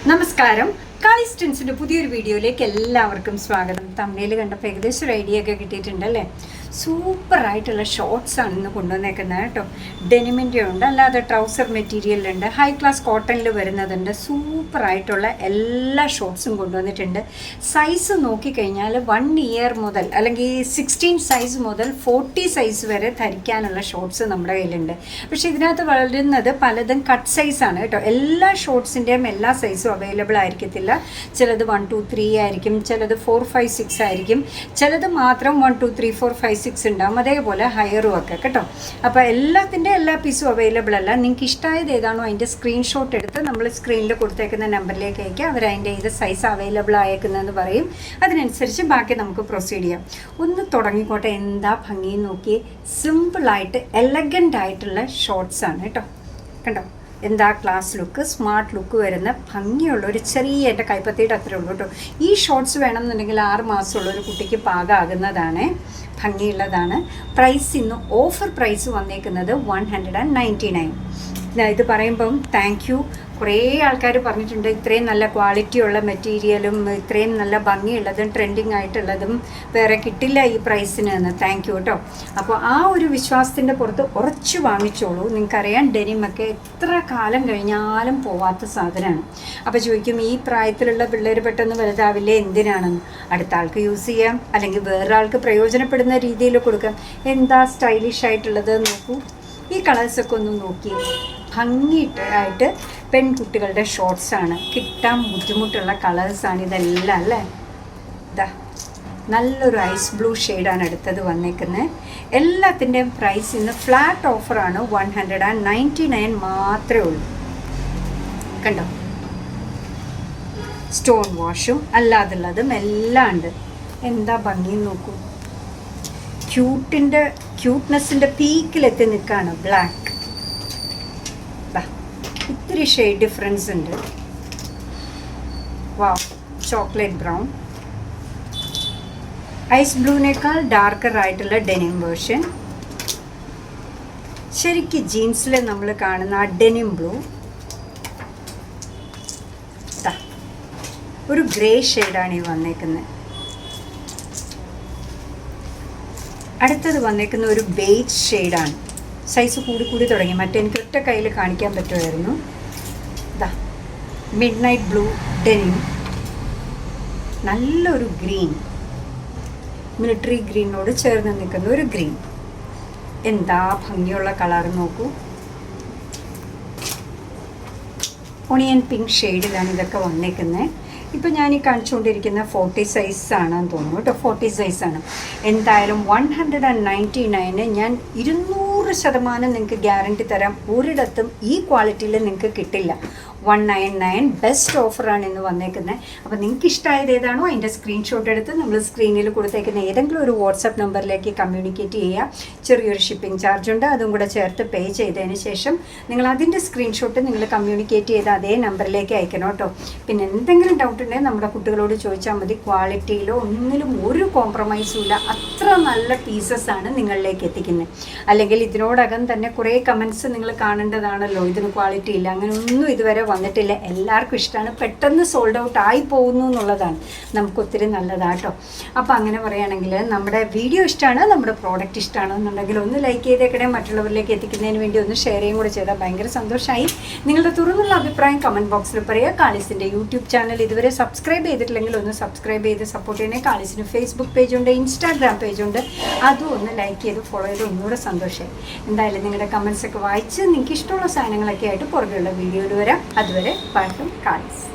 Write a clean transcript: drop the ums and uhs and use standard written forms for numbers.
നമസ്കാരം. കാളിസ്റ്റൻസിൻ്റെ പുതിയൊരു വീഡിയോയിലേക്ക് എല്ലാവർക്കും സ്വാഗതം. തമിഴിൽ കണ്ടപ്പോൾ ഏകദേശം ഒരു ഐഡിയ ഒക്കെ കിട്ടിയിട്ടുണ്ടല്ലേ. സൂപ്പറായിട്ടുള്ള ഷോർട്ട്സാണ് ഇന്ന് കൊണ്ടുവന്നേക്കുന്നത് കേട്ടോ. ഡെനിമിൻ്റെ ഉണ്ട്, അല്ലാതെ ട്രൗസർ മെറ്റീരിയലുണ്ട്, ഹൈ ക്ലാസ് കോട്ടണിൽ വരുന്നതുണ്ട്. സൂപ്പറായിട്ടുള്ള എല്ലാ ഷോർട്ട്സും കൊണ്ടുവന്നിട്ടുണ്ട്. സൈസ് നോക്കിക്കഴിഞ്ഞാൽ 1 ഇയർ മുതൽ അല്ലെങ്കിൽ 16 സൈസ് മുതൽ 40 സൈസ് വരെ ധരിക്കാനുള്ള ഷോർട്ട്സ് നമ്മുടെ കയ്യിലുണ്ട്. പക്ഷേ ഇതിനകത്ത് വളരുന്നത് പലതും കട്ട് സൈസാണ് കേട്ടോ. എല്ലാ ഷോർട്ട്സിൻ്റെയും എല്ലാ സൈസും അവൈലബിൾ ആയിരിക്കത്തില്ല. ചിലത് 1, 2, 3 ആയിരിക്കും, ചിലത് 4, 5, 6 ആയിരിക്കും, ചിലത് മാത്രം 1, 2, 3, 4, 5, 6 ഉണ്ടാവും. അതേപോലെ ഹയറും ഒക്കെ കേട്ടോ. അപ്പോൾ എല്ലാത്തിൻ്റെ എല്ലാ പീസും അവൈലബിൾ അല്ല. നിങ്ങൾക്ക് ഇഷ്ടമായത് ഏതാണോ അതിൻ്റെ സ്ക്രീൻഷോട്ട് എടുത്ത് നമ്മൾ സ്ക്രീനിൽ കൊടുത്തേക്കുന്ന നമ്പറിലേക്ക് അയക്കുക. അവരതിൻ്റെ ഇത് സൈസ് അവൈലബിൾ ആയേക്കുന്നതെന്ന് പറയും. അതിനനുസരിച്ച് ബാക്കി നമുക്ക് പ്രൊസീഡ് ചെയ്യാം. ഒന്ന് തുടങ്ങിക്കോട്ടെ. എന്താ ഭംഗി നോക്കി. സിമ്പിളായിട്ട് എലഗൻ്റ് ആയിട്ടുള്ള ഷോർട്ട്സാണ് കേട്ടോ. കണ്ടോ എന്താ ക്ലാസ് ലുക്ക്, സ്മാർട്ട് ലുക്ക് വരുന്ന ഭംഗിയുള്ള ഒരു ചെറിയ എൻ്റെ കൈപ്പത്തിയുടെ അത്രേ ഉള്ളൂ കേട്ടോ. ഈ ഷോർട്ട്സ് വേണമെന്നുണ്ടെങ്കിൽ 6 മാസമുള്ള ഒരു കുട്ടിക്ക് പാകമാകുന്നതാണ്. ഭംഗിയുള്ളതാണ്. പ്രൈസ് ഇന്ന് ഓഫർ പ്രൈസ് വന്നേക്കുന്നത് 199. ഇത് പറയുമ്പം താങ്ക് യു. കുറേ ആൾക്കാർ പറഞ്ഞിട്ടുണ്ട് ഇത്രയും നല്ല ക്വാളിറ്റിയുള്ള മെറ്റീരിയലും ഇത്രയും നല്ല ഭംഗിയുള്ളതും ട്രെൻഡിങ് ആയിട്ടുള്ളതും വേറെ കിട്ടില്ല ഈ പ്രൈസിന് എന്ന്. താങ്ക് യു കേട്ടോ. അപ്പോൾ ആ ഒരു വിശ്വാസത്തിൻ്റെ പുറത്ത് ഉറച്ച് വാങ്ങിച്ചോളൂ. നിങ്ങൾക്കറിയാം ഡെനിമൊക്കെ എത്ര കാലം കഴിഞ്ഞാലും പോവാത്ത സാധനമാണ്. അപ്പോൾ ചോദിക്കും ഈ പ്രായത്തിലുള്ള പിള്ളേർ പെട്ടെന്ന് വലുതാവില്ലേ, എന്തിനാണെന്ന്. അടുത്ത ആൾക്ക് യൂസ് ചെയ്യാം, അല്ലെങ്കിൽ വേറൊരാൾക്ക് പ്രയോജനപ്പെടുന്ന രീതിയിൽ കൊടുക്കാം. എന്താ സ്റ്റൈലിഷ് ആയിട്ടുള്ളത് നോക്കൂ. ഈ കളേഴ്സൊക്കെ ഒന്ന് നോക്കി. ഭംഗിയായിട്ട് പെൺകുട്ടികളുടെ ഷോർട്ട്സാണ്. കിട്ടാൻ ബുദ്ധിമുട്ടുള്ള കളേഴ്സാണ് ഇതെല്ലാം അല്ലേ. ഇതാ നല്ലൊരു ഐസ് ബ്ലൂ ഷെയ്ഡാണ് അടുത്തത് വന്നേക്കുന്നത്. എല്ലാത്തിൻ്റെയും പ്രൈസ് ഇന്ന് ഫ്ലാറ്റ് ഓഫറാണ്. 199 മാത്രമേ ഉള്ളൂ. കണ്ടോ, സ്റ്റോൺ വാഷും അല്ലാതുള്ളതും എല്ലാം ഉണ്ട്. എന്താ ഭംഗി നോക്കൂ. ക്യൂട്ട്നെസ്സിൻ്റെ പീക്കിലെത്തി നിൽക്കുകയാണ്. ബ്ലാക്ക് ഇത്തിരി ഷെയ്ഡ് ഡിഫറൻസ് ഉണ്ട്. വാവ്, ചോക്ലേറ്റ് ബ്രൗൺ, ഐസ് ബ്ലൂവിനേക്കാൾ ഡാർക്കർ ആയിട്ടുള്ള ഡെനിം വേർഷൻ. ശരിക്കും ജീൻസിൽ നമ്മൾ കാണുന്ന ആ ഡെനിം ബ്ലൂ. ഒരു ഗ്രേ ഷെയ്ഡാണ് ഈ വന്നേക്കുന്നത്. അടുത്തത് വന്നേക്കുന്ന ഒരു ബേജ് ഷെയ്ഡാണ്. സൈസ് കൂടി തുടങ്ങി. മറ്റേ എനിക്ക് ഒറ്റ കയ്യിൽ കാണിക്കാൻ പറ്റുമായിരുന്നു. ഇതാ മിഡ് നൈറ്റ് ബ്ലൂ ഡെനിം. നല്ലൊരു ഗ്രീൻ, മിലിറ്ററി ഗ്രീനോട് ചേർന്ന് നിൽക്കുന്ന ഒരു ഗ്രീൻ. എന്താ ഭംഗിയുള്ള കളർ നോക്കൂ. ഒണിയൻ പിങ്ക് ഷെയ്ഡിലാണ് ഇതൊക്കെ വന്നേക്കുന്നത്. ഇപ്പം ഞാൻ ഈ കാണിച്ചുകൊണ്ടിരിക്കുന്ന 40 സൈസാണെന്ന് തോന്നുന്നു കേട്ടോ. 40 സൈസാണ്. എന്തായാലും 199 ഞാൻ 200% നിങ്ങൾക്ക് ഗ്യാരണ്ടി തരാം. ഒരിടത്തും ഈ ക്വാളിറ്റിയിൽ നിങ്ങൾക്ക് കിട്ടില്ല. 199 ബെസ്റ്റ് ഓഫറാണ് ഇന്ന് വന്നേക്കുന്നത്. അപ്പോൾ നിങ്ങൾക്ക് ഇഷ്ടമായത് ഏതാണോ അതിൻ്റെ സ്ക്രീൻഷോട്ട് എടുത്ത് നമ്മൾ സ്ക്രീനിൽ കൊടുത്തേക്കുന്ന ഏതെങ്കിലും ഒരു വാട്സപ്പ് നമ്പറിലേക്ക് കമ്മ്യൂണിക്കേറ്റ് ചെയ്യുക. ചെറിയൊരു ഷിപ്പിംഗ് ചാർജ് ഉണ്ട്, അതും കൂടെ ചേർത്ത് പേ ചെയ്തതിന് ശേഷം നിങ്ങൾ അതിൻ്റെ സ്ക്രീൻഷോട്ട് നിങ്ങൾ കമ്മ്യൂണിക്കേറ്റ് ചെയ്ത് അതേ നമ്പറിലേക്ക് അയക്കണം കേട്ടോ. പിന്നെ എന്തെങ്കിലും ഡൗട്ട് ഉണ്ടെങ്കിൽ നമ്മുടെ കുട്ടികളോട് ചോദിച്ചാൽ മതി. ക്വാളിറ്റിയിലോ ഒന്നിലും ഒരു കോംപ്രമൈസും ഇല്ല. അത്ര നല്ല പീസസാണ് നിങ്ങളിലേക്ക് എത്തിക്കുന്നത്. അല്ലെങ്കിൽ ഇതിനോടകം തന്നെ കുറേ കമൻസ് നിങ്ങൾ കാണേണ്ടതാണല്ലോ, ഇതിന് ക്വാളിറ്റി ഇല്ല, അങ്ങനെ ഒന്നും ഇതുവരെ വന്നിട്ടില്ല. എല്ലാവർക്കും ഇഷ്ടമാണ്. പെട്ടെന്ന് സോൾഡ് ഔട്ട് ആയി പോകുന്നു എന്നുള്ളതാണ് നമുക്ക് ഒത്തിരി നല്ലതാട്ടോ. അപ്പോൾ അങ്ങനെ പറയുകയാണെങ്കിൽ നമ്മുടെ വീഡിയോ ഇഷ്ടമാണ്, നമ്മുടെ പ്രോഡക്റ്റ് ഇഷ്ടമാണെന്നുണ്ടെങ്കിൽ ഒന്ന് ലൈക്ക് ചെയ്തേക്കണേ. മറ്റുള്ളവരിലേക്ക് എത്തിക്കുന്നതിന് വേണ്ടി ഒന്ന് ഷെയർ ചെയ്യും കൂടെ ചെയ്താൽ ഭയങ്കര സന്തോഷമായി. നിങ്ങളുടെ തുറന്നുള്ള അഭിപ്രായം കമൻറ്റ് ബോക്സിൽ പറയുക. കാളിസിൻ്റെ യൂട്യൂബ് ചാനൽ ഇതുവരെ സബ്സ്ക്രൈബ് ചെയ്തിട്ടില്ലെങ്കിൽ ഒന്ന് സബ്സ്ക്രൈബ് ചെയ്ത് സപ്പോർട്ട് ചെയ്യണേ. കാളിസിന് ഫേസ്ബുക്ക് പേജുണ്ട്, ഇൻസ്റ്റാഗ്രാം പേജുണ്ട്. അതും ഒന്ന് ലൈക്ക് ചെയ്ത് ഫോളോ ചെയ്ത് ഒന്നുകൂടെ സന്തോഷമായി. എന്തായാലും നിങ്ങളുടെ കമൻസൊക്കെ വായിച്ച് നിങ്ങൾക്ക് ഇഷ്ടമുള്ള സാധനങ്ങളൊക്കെ ആയിട്ട് പുറകെയുള്ള വീഡിയോയിൽ വരാം. അതുവരെ ബൈ ഫ്രം കാളിസ്.